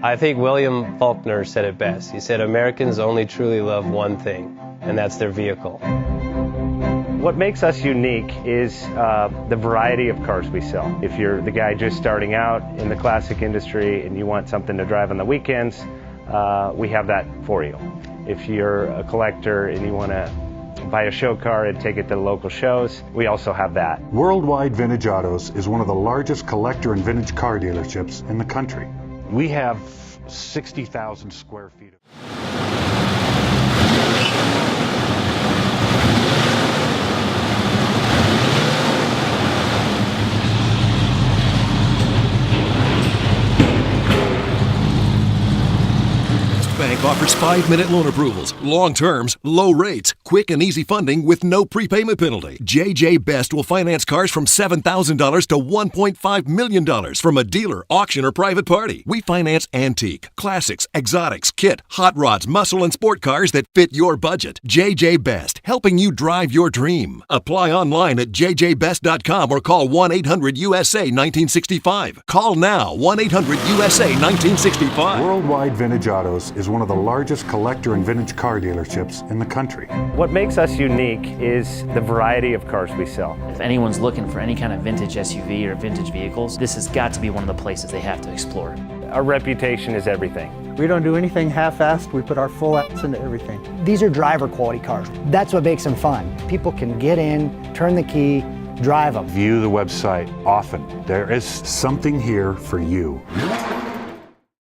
I think William Faulkner said it best. He said, Americans only truly love one thing, and that's their vehicle. What makes us unique is the variety of cars we sell. If you're the guy just starting out in the classic industry and you want something to drive on the weekends, we have that for you. If you're a collector and you want to buy a show car and take it to the local shows, we also have that. Worldwide Vintage Autos is one of the largest collector and vintage car dealerships in the country. We have 60,000 square feet. Bank offers 5-minute loan approvals, long terms, low rates, quick and easy funding with no prepayment penalty. JJ Best will finance cars from $7,000 to $1.5 million from a dealer, auction, or private party. We finance antique, classics, exotics, kit, hot rods, muscle, and sport cars that fit your budget. JJ Best, helping you drive your dream. Apply online at jjbest.com or call 1-800-USA-1965. Call now, 1-800-USA-1965. Worldwide Vintage Autos is one of the largest collector and vintage car dealerships in the country. What makes us unique is the variety of cars we sell. If anyone's looking for any kind of vintage SUV or vintage vehicles, this has got to be one of the places they have to explore. Our reputation is everything. We don't do anything half-assed. We put our full ass into everything. These are driver quality cars. That's what makes them fun. People can get in, turn the key, drive them. View the website often. There is something here for you.